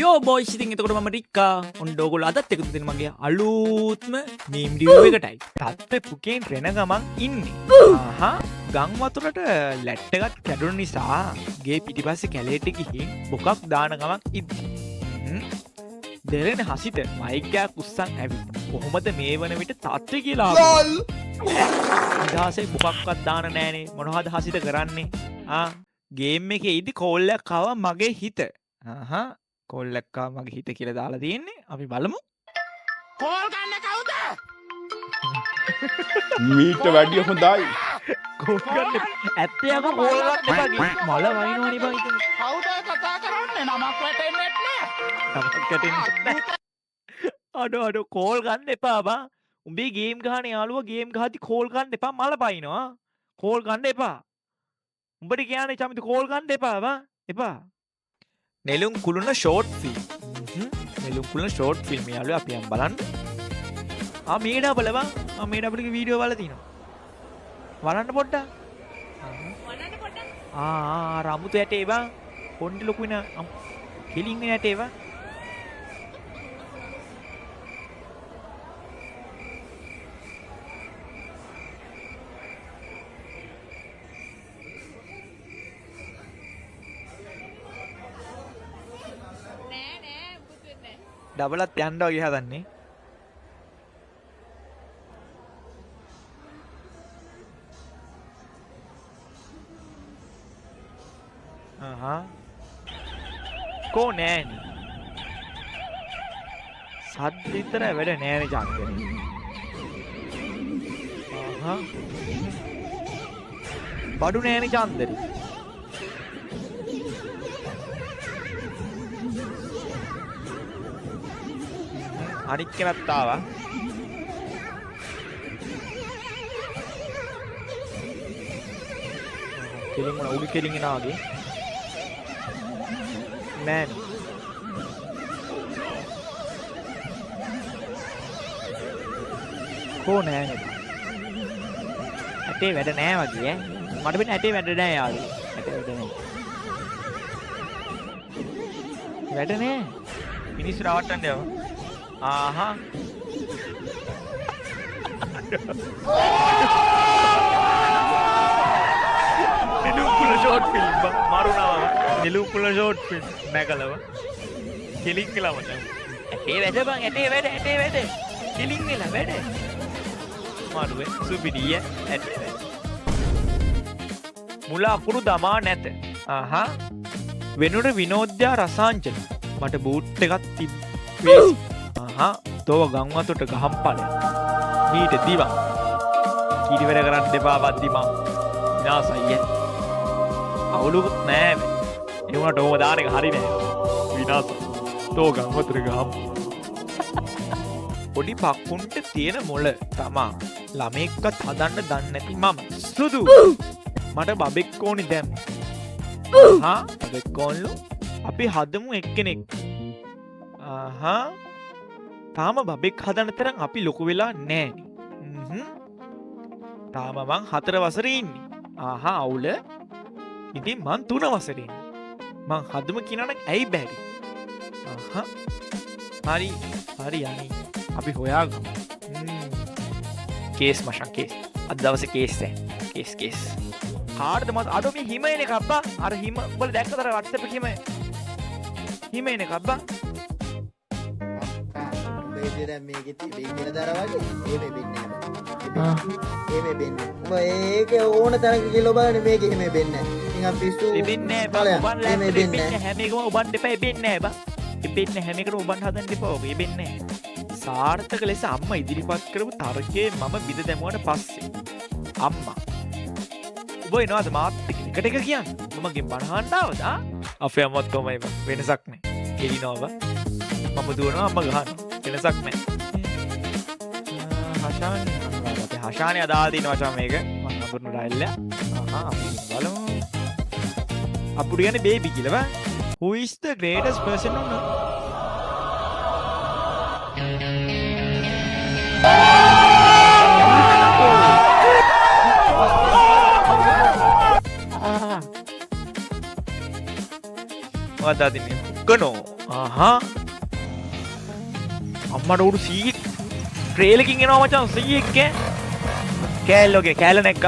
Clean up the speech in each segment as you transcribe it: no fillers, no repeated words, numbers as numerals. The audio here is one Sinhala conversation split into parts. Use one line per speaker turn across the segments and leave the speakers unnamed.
යෝ බොයිස් ඉතින් එතකොට මම රික්කා ඔන්න ඕගොල්ලෝ අදත් එකතු වෙන මගේ අලුත්ම මීම් රිවිව් එකටයි. තත්ත්වෙ පුකේන් රෙන ගමන් ඉන්නේ. ආහා ගම් වතුරට ලැට් එකක් කැඩුණු නිසා ගේ පිටිපස්සේ කැලේට ගිහින් බොකක් දාන ගමන් ඉන්නේ. දෙරෙන හසිත මයික් එකක් උස්සන් ඇවිත් කොහොමද මේ වන විට තත්ත්වය කියලා ආවේ? ඉදාසේ බොකක්වත් දාන නෑනේ මොනවද හසිත කරන්නේ? ගේම් එකේ ඉදි කෝල් එකක් ආවා මගේ හිත. කෝල් එකක් ආවා මගේ හිත කියලා දාලා තියෙන්නේ. අපි බලමු.
කෝල් ගන්න කවුද?
මීට වැඩිය හොඳයි.
කෝල් ගන්න ඇත්තේ අක කෝල් ගන්න එපා. මල වයින්වනේ බං ඉතින්.
කවුද කතා කරන්නේ? නමක් වැටෙන්නේ නැහැ.
නමක් වැටෙන්නේ නැහැ. අඩෝ කෝල් ගන්න එපා බං. උඹේ ගේම් ගහන යාළුවා ගේම් ගහද්දි කෝල් ගන්න එපා මල පයින්නවා. කෝල් ගන්න එපා. උඹට කියන්නේ චමිත කෝල් ගන්න එපා බං. එපා. නෙළුම් කුළුණ ෂෝට් ෆිල්ම්. නෙළුම් කුළුණ ෂෝට් ෆිල්ම් යාළුවා අපි යම් බලන්න. මේඩා බලපන්. මේඩා අපිට වීඩියෝ බලලා තිනවා. බලන්න පොඩ්ඩක්.
බලන්න පොඩ්ඩක්.
රමුතු ඇටේ බං. පොණ්ඩි ලොකු වෙන කෙලින් වෙන ඇටේ බං. ඩබලත් යන්න වගේ හදන්නේ. කෝ නෑනේ. සද්ද විතර වැඩ නෑනේ චන්දනේ. බඩු නෑනේ චන්දනේ. අනිත් කෙනත් ආවා. කෙලින් වල උඩු කෙලින් එනවා වගේ. නෑනේ. කෝ නෑනේ. ඇටේ වැඩ නෑ වගේ ඈ. මට වෙන්නේ ඇටේ වැඩ නෑ යාළුවෝ. ඇටේ වැඩ නෑ. වැඩ නෑ. මිනිස්සු රවට්ටන්න යනවා. නිලුකුල ෂෝට් ෆිල්ම් මරුණාව. නිලුකුල ෂෝට් ෆිල්ම් නැගලව. කෙලින් කියලා මට. ඇටේ වැඩ බං ඇටේ වැඩ. කෙලින් වෙලා වැඩ. මාරුවේ සුපිරිය ඇටේ වැඩ. මුල අකුරු දමා නැත. වෙනුර විනෝද්‍යා රසාංජන. මට බූට් එකක් තිබ්බේ. තෝව ගම් වතුරට ගහම් ඵලයක්. මීට දිවා. කීරි වැඩ කරන්න දෙපා වද්දිමා. විනාසයි. අවුලුකුත් නෑ. ඒ වුණාට ඕම දාන එක හරි නෑ. විනාස. තෝ ගම් වතුර ගහම්. පොඩි පක්කුන්ට තියෙන මොළ තමා ළමෙක්වත් හදන්න දන්නේ නැති මම. සුදු. මට බබෙක් ඕනි දැන්. බබෙක් ඕන්ලු. අපි හදමු එක්කෙනෙක්. තාම බබෙක් හදන්න තරම් අපි ලොකු වෙලා නෑනේ. තාම මං 4 වසරේ ඉන්නේ. අවුල. ඉතින් මං 3 වසරේ ඉන්නේ. මං හදමු කියනනම් ඇයි බැරි? හරි යන්නේ. අපි හොයාගමු. කේස් මචං කේස්. අද දවසේ කේස් දැන්. කේස්. කාටද මත අඩෝ මේ හිම එන එක අබ්බා. අර හිම උඹලා දැක්කද අර WhatsApp එකේ හිම එන එක අබ්බා.
මේක තිබෙන්නේ දර වගේ එහෙම වෙන්නේ නැහැ. එහෙම වෙන්නේ. උඹ ඒක ඕන තරම් කිලෝ බලන්නේ මේක එහෙම වෙන්නේ නැහැ. නිකන් පිස්සු
වෙන්නේ නැහැ. උඹන් වෙන්නේ හැම එකම උඹන් දෙපා වෙන්නේ නැහැ බා. වෙන්නේ හැම එකම උඹන් හදන්න දෙපා. ඔබ වෙන්නේ නැහැ. සාර්ථක ලෙස අම්මා ඉදිරිපත් කරපු තර්කයේ මම බිඳ දැමුවට පස්සේ අම්මා ඔබ එනවාද මාත් එකට එක කියන්නේ. මමගෙන් බණහන්න ආවද? අපේ අම්මත් කොහමයි වෙනසක් නැහැ. එලිනවා මම දුවනවා අම්මා ගහනවා. වෙනසක් නෑ. හෂානේ අදාලා තියෙන වචන මේක. මම අඳුරන ඩයල් එක. අපි බලමු. අපුඩු කියන්නේ බේබි කියලා බා. Who is the greatest person on earth? මොකක්ද අදින්නේ? කනෝ ආහා අම්මට උඩු 100ක් ට්‍රේලකින් එනවා මචං 100ක් කෑල්ලෝගේ කෑල්ල නැක්ක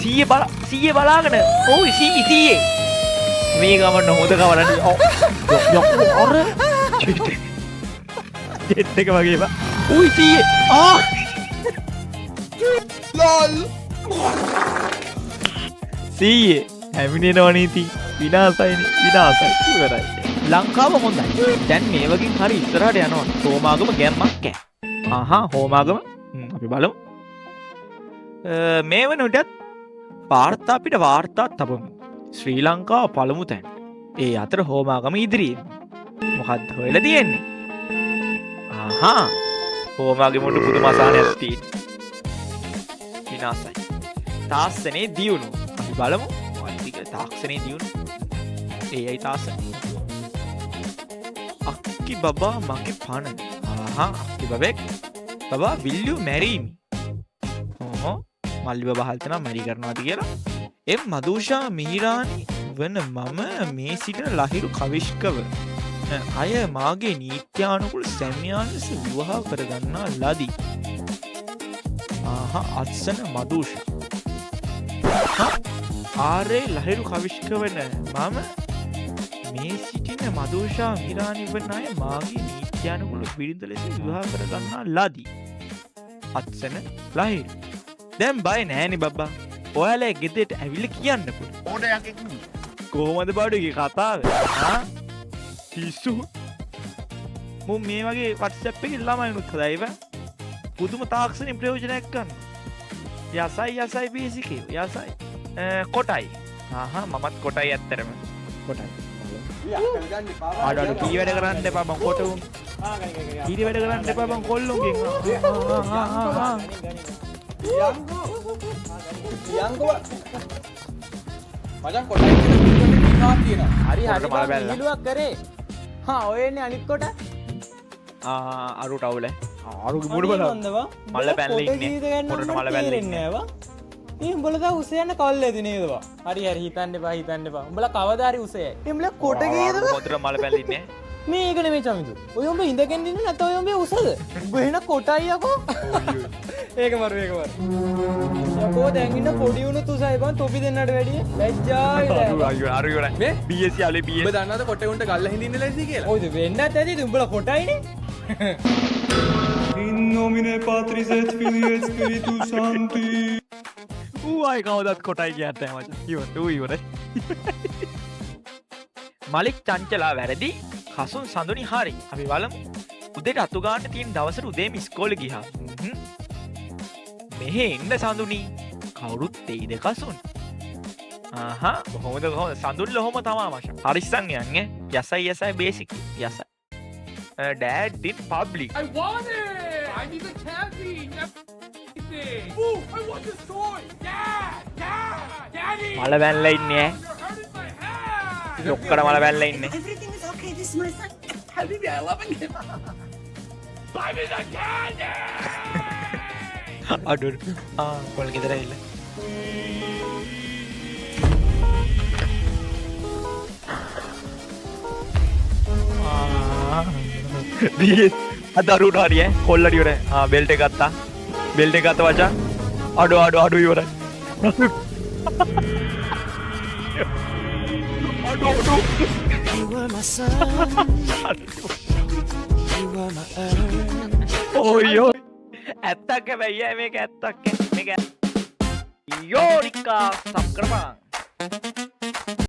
100 බලාගෙන ඕයි 100 මේ ගමන්න හොඳ කවරන්නේ අර ජෙට් එක වගේ බා ඕයි 100 හැමිනෙනවා නීති විනාසයි ඉවරයි ලංකාව හොඳයි දැන් මේ වගේ හරි ඉස්සරහට යනවා හෝමාගම ගැම්මක් හෝමාගම අපි බලමු මේ වනටත් වාර්තා අපිට වාර්තාත් තබමු ශ්‍රී ලංකාව පළමු තැන් ඒ අතර හෝමාගම ඉදිරියෙන් මොකක්ද හොයලා තියෙන්නේ හෝමාගේ මුට පුදු මසානයක් තියෙන්නේ විනාසයි තාස්සනේ දියුණු අපි බලමු තාක්ෂණයේ දියුණු ඒයි තාසන අක්කි බබා මගේ පණ අක්කි බබෙක් බබා will you marry me මල්ලි බබා හල්තනා මැරි කරනවාද කියලා එම් මදූෂා මිහිරානි වන මම මේ සිටින ලහිරු කවිශ්කව අය මාගේ නීත්‍යානුකුල සැමියාන් ලෙස විවාහ කරගන්නා ලදී අත්සන මදූෂා ආරේ ලහිරු කවිශ්ක වන මම මේ සිටින මදූෂා මිහිරානි වන අය මාගේ නීත්‍යානුකුල බිරිඳ ලෙස විවාහ කරගන්නා ලදී අත්සන ලහිරු දැන් බය නෑනේ බබ්බා ඔයාලා ගෙදරට ඇවිල්ලා කියන්න පුළුවන් කොහොමද බඩුගේ කතාව පිස්සු මම මේ වගේ WhatsApp එකේ ළමයිනුත් හදායිව පුදුම තාක්ෂණික ප්‍රයෝජනයක් ගන්න යසයි බේසික් යසයි කොටයි මමත් කොටයි ඇත්තරම කොටයි ආඩාඩ කී වැඩ කරන්න එපා මං කොටුම් කී වැඩ කරන්න එපා මං කොල්ලුන්ගෙන්
යංගෝ මචං කොටයි කියලා තියෙනවා හරි හිලුවක් කරේ ඔය එන්නේ අනිත් කොට
අරුට අවුල අරුගේ මුඩ බලන්න මල්ල පැනලා ඉන්නේ පොරට මල්ල පැනලා ඉන්නේ
මේ උඹලා දා උස යන කල්ලේද නේදවා හරි හිතන්න එපා උඹලා කවදා හරි උසයයි උඹලා කොට ගේද
පොතට මල්ල පැනලා ඉන්නේ
මේක නෙමෙයි චමිදු ඔය උඹ ඉඳගෙන ඉන්නේ නැත්නම් ඔය උඹේ උසද උඹ එහෙන කොටයි යකෝ ඒක මරු යකෝ දැන් ඉන්න පොඩි උණු තුසයි බං තොපි දෙන්නට වැඩිය ලැජ්ජායි
අරු ඉවරයි මේ BSc ආලේ BS
උඹ දන්නවද කොටේ උන්ට ගල්ලා හින්දින්න ලැජ්ජයි කියලා ඔයද වෙන්නත් ඇති උඹලා කොටයිනේ
In nomine Patris et Filii et Spiritus Sancti.
ආයි කවදත් කොටයි කියන්න මචං ඉවරයි මලික් චංචලා වැරදි කසුන් සඳුනි හරි අපි බලමු උදේට අතු ගන්න තියෙන දවසට උදේම ඉස්කෝලේ ගියා මෙහෙ එන්න සඳුනි කවුරුත් දෙයිද කසුන් කොහොමද සඳුන් ලොහොම තමා මචං හරිස්සන් යන්නේ යසයි basic යසයි dad did public
I want it! I need the candy! Everything! Ooh! I want this toy! Dad! Daddy!
මල වැල්ලා ඉන්නේ
You're hurting my hand!
ලොක්කට මල වැල්ලා ඉන්නේ
Everything is okay. This is my son.
Habibi, I love him! Buy me the candy!
අඩු කොල් ගෙදර ඉල්ල අදරුට හරිය කොල්ලට ඉවරයි බෙල්ට් එක ගත්තා වචා අඩු ඉවරයි ඔයෝ ඇත්තක් හැබැයි මේක ඇත්තක් මේක යෝරිකා සබ්ස්ක්‍රයිබ්